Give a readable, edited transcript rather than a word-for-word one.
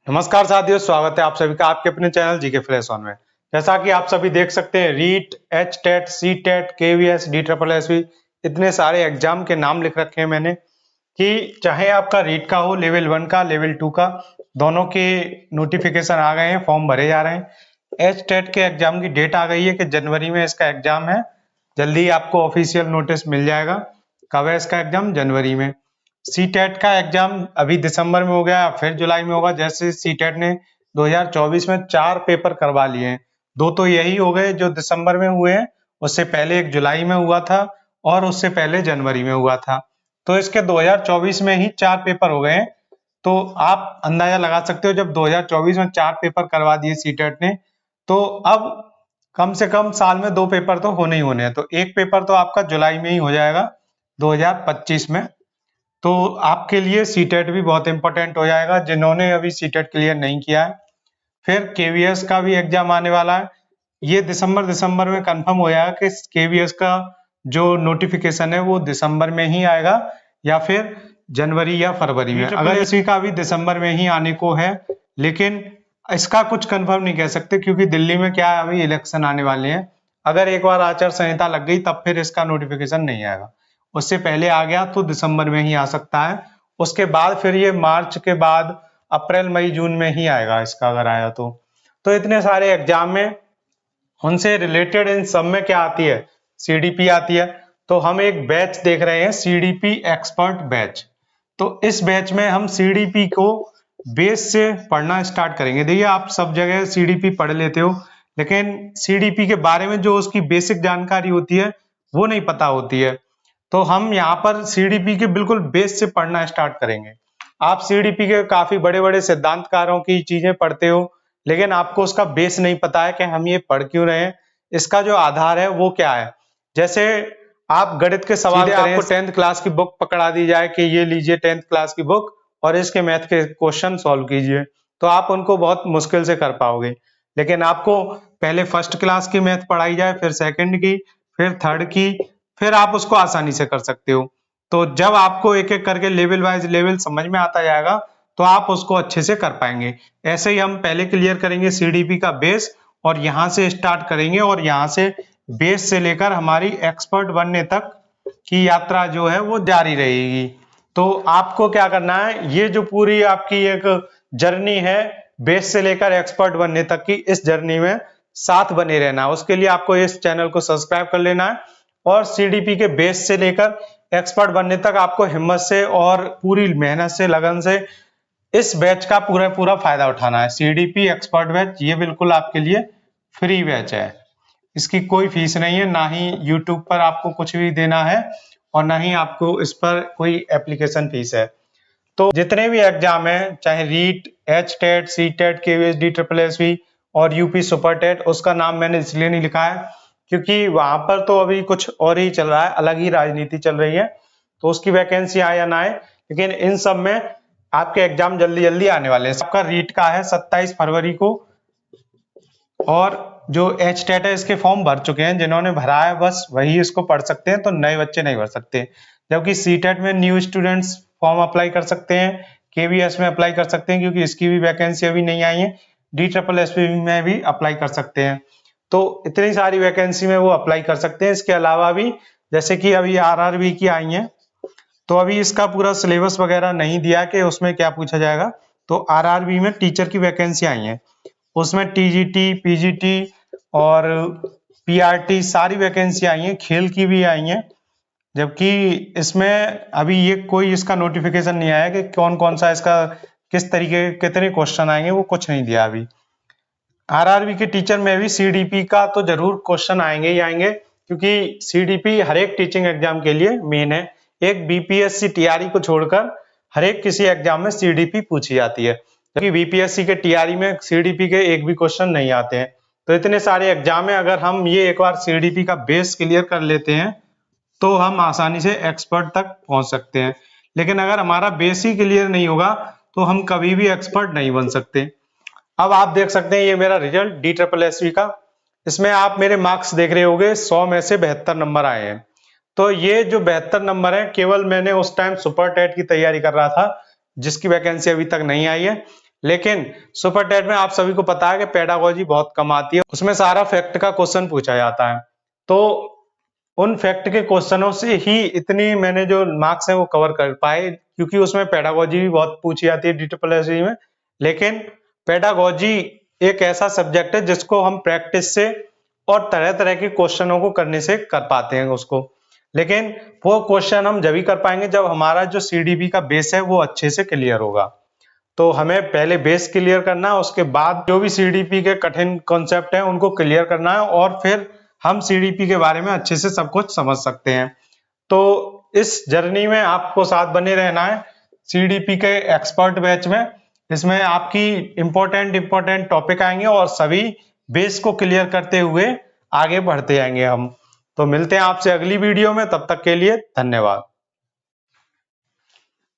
नमस्कार साथियों, स्वागत है आप सभी का आपके अपने चैनल जीके फ्लैश ऑन में। जैसा कि आप सभी देख सकते हैं, REET, H TET, C TET, KVS, D triple S B, इतने सारे एग्जाम के नाम लिख रखे हैं मैंने कि चाहे आपका रीट का हो, लेवल 1 का, लेवल 2 का, दोनों के नोटिफिकेशन आ गए हैं, फॉर्म भरे जा रहे हैं। एच टेट के एग्जाम की डेट आ गई है कि जनवरी में इसका एग्जाम है। जल्दी आपको ऑफिशियल नोटिस मिल जाएगा। कब है इसका एग्जाम? जनवरी में। सी टेट का एग्जाम अभी दिसंबर में हो गया, फिर जुलाई में होगा। जैसे सी टेट ने 2024 में 4 पेपर करवा लिए हैं। 2 तो यही हो गए जो दिसंबर में हुए हैं, उससे पहले एक जुलाई में हुआ था और उससे पहले जनवरी में हुआ था। तो इसके 2024 में ही 4 पेपर हो गए हैं। तो आप अंदाजा लगा सकते हो, जब 2024 में 4 पेपर करवा दिए सी टेट ने, तो अब कम से कम साल में 2 पेपर तो होने ही होने हैं। तो एक पेपर तो आपका जुलाई में ही हो जाएगा 2025 में। तो आपके लिए सी टेट भी बहुत इंपॉर्टेंट हो जाएगा जिन्होंने अभी सी टेट क्लियर नहीं किया है। फिर केवीएस का भी एग्जाम आने वाला है। ये दिसंबर में कंफर्म हो जाएगा कि केवीएस का जो नोटिफिकेशन है वो दिसंबर में ही आएगा या फिर जनवरी या फरवरी में। अगर इसी का भी दिसंबर में ही आने को है, लेकिन इसका कुछ कंफर्म नहीं कह सकते क्योंकि दिल्ली में क्या है, अभी इलेक्शन आने वाले हैं। अगर एक बार आचार संहिता लग गई तब फिर इसका नोटिफिकेशन नहीं आएगा। उससे पहले आ गया तो दिसंबर में ही आ सकता है। उसके बाद फिर ये मार्च के बाद अप्रैल मई जून में ही आएगा इसका, अगर आया तो इतने सारे एग्जाम में उनसे रिलेटेड इन सब में क्या आती है? सीडीपी आती है। तो हम एक बैच देख रहे हैं, सीडीपी एक्सपर्ट बैच। तो इस बैच में हम सीडीपी को बेस से पढ़ना स्टार्ट करेंगे। देखिए, आप सब जगह सीडीपी पढ़ लेते हो, लेकिन सीडीपी के बारे में जो उसकी बेसिक जानकारी होती है वो नहीं पता होती है। तो हम यहाँ पर सीडीपी के बिल्कुल बेस से पढ़ना स्टार्ट करेंगे। आप सीडीपी के काफी बड़े बड़े सिद्धांतकारों की चीजें पढ़ते हो, लेकिन आपको उसका बेस नहीं पता है कि हम ये पढ़ क्यों रहे हैं, इसका जो आधार है वो क्या है। जैसे आप गणित के सवाल करें, आपको 10th क्लास की बुक पकड़ा दी जाए कि ये लीजिए 10th क्लास की बुक और इसके मैथ के क्वेश्चन सॉल्व कीजिए, तो आप उनको बहुत मुश्किल से कर पाओगे। लेकिन आपको पहले फर्स्ट क्लास की मैथ पढ़ाई जाए, फिर सेकंड की, फिर थर्ड की, फिर आप उसको आसानी से कर सकते हो। तो जब आपको एक एक करके लेवल वाइज लेवल समझ में आता जाएगा तो आप उसको अच्छे से कर पाएंगे। ऐसे ही हम पहले क्लियर करेंगे सीडीपी का बेस और यहां से स्टार्ट करेंगे और यहां से बेस से लेकर हमारी एक्सपर्ट बनने तक की यात्रा जो है वो जारी रहेगी। तो आपको क्या करना है, ये जो पूरी आपकी एक जर्नी है बेस से लेकर एक्सपर्ट बनने तक की, इस जर्नी में साथ बने रहना है। उसके लिए आपको इस चैनल को सब्सक्राइब कर लेना है और सीडीपी के बेस से लेकर एक्सपर्ट बनने तक आपको हिम्मत से और पूरी मेहनत से, लगन से इस बैच का पूरा फायदा उठाना है। सीडीपी एक्सपर्ट बैच ये बिल्कुल आपके लिए फ्री बैच है। इसकी कोई फीस नहीं है, ना ही यूट्यूब पर आपको कुछ भी देना है और ना ही आपको इस पर कोई एप्लीकेशन फीस है। तो जितने भी एग्जाम है, चाहे REET, H TET, C TET, KVS, D triple S B और यूपी सुपर टेट, उसका नाम मैंने इसलिए नहीं लिखा है क्योंकि वहां पर तो अभी कुछ और ही चल रहा है, अलग ही राजनीति चल रही है, तो उसकी वैकेंसी आए या ना आए, लेकिन इन सब में आपके एग्जाम जल्दी जल्दी आने वाले हैं। आपका रीट का है 27 फरवरी को और जो एच टेट है इसके फॉर्म भर चुके हैं। जिन्होंने भरा है बस वही इसको पढ़ सकते हैं, तो नए बच्चे नहीं भर सकते। जबकि सी टेट में न्यू स्टूडेंट्स फॉर्म अप्लाई कर सकते हैं, केवीएस में अप्लाई कर सकते हैं क्योंकि इसकी भी वैकेंसी अभी नहीं आई है, डी ट्रिपल एस में भी अप्लाई कर सकते हैं। तो इतनी सारी वैकेंसी में वो अप्लाई कर सकते हैं। इसके अलावा भी जैसे कि अभी आरआरबी की आई है, तो अभी इसका पूरा सिलेबस वगैरह नहीं दिया कि उसमें क्या पूछा जाएगा। तो आरआरबी में टीचर की वैकेंसी आई है, उसमें टीजीटी, पीजीटी और पीआरटी सारी वैकेंसी आई हैं, खेल की भी आई हैं। जबकि इसमें अभी ये कोई इसका नोटिफिकेशन नहीं आया कि कौन कौन सा इसका किस तरीके कितने क्वेश्चन आएंगे, वो कुछ नहीं दिया अभी। आरआरबी के टीचर में भी सीडीपी का तो जरूर क्वेश्चन आएंगे ही आएंगे क्योंकि सीडीपी हर एक टीचिंग एग्जाम के लिए मेन है। एक बीपीएससी टीआरई को छोड़कर हर एक किसी एग्जाम में सीडीपी पूछी जाती है, क्योंकि बीपीएससी के टीआरई में सीडीपी के एक भी क्वेश्चन नहीं आते हैं। तो इतने सारे एग्जाम है, अगर हम ये एक बार सीडीपी का बेस क्लियर कर लेते हैं तो हम आसानी से एक्सपर्ट तक पहुंच सकते हैं। लेकिन अगर हमारा बेस ही क्लियर नहीं होगा तो हम कभी भी एक्सपर्ट नहीं बन सकते। अब आप देख सकते हैं ये मेरा result D triple S B का। इसमें आप मेरे मार्क्स देख रहे होंगे, 100 में से 72 नंबर आए हैं। तो ये जो 72 नंबर है, केवल मैंने उस टाइम सुपर टेट की तैयारी कर रहा था जिसकी वैकेंसी अभी तक नहीं आई है। लेकिन सुपर टेट में आप सभी को पता है कि पेडागोजी बहुत कम आती है, उसमें सारा फैक्ट का क्वेश्चन पूछा जाता है। तो उन फैक्ट के क्वेश्चनों से ही इतनी मैंने जो मार्क्स हैं वो कवर कर पाए, क्योंकि उसमें पेडागोजी भी बहुत पूछी जाती है DSSC में। लेकिन पेडागोजी एक ऐसा सब्जेक्ट है जिसको हम प्रैक्टिस से और तरह तरह के क्वेश्चनों को करने से कर पाते हैं उसको। लेकिन वो क्वेश्चन हम जब ही कर पाएंगे जब हमारा जो CDP का बेस है वो अच्छे से क्लियर होगा। तो हमें पहले बेस क्लियर करना है, उसके बाद जो भी CDP के कठिन कॉन्सेप्ट हैं उनको क्लियर करना है, और फिर हम CDP के बारे में अच्छे से सब कुछ समझ सकते हैं। तो इस जर्नी में आपको साथ बने रहना है CDP के एक्सपर्ट बैच में। इसमें आपकी इंपॉर्टेंट टॉपिक आएंगे और सभी बेस को क्लियर करते हुए आगे बढ़ते आएंगे हम। तो मिलते हैं आपसे अगली वीडियो में, तब तक के लिए धन्यवाद।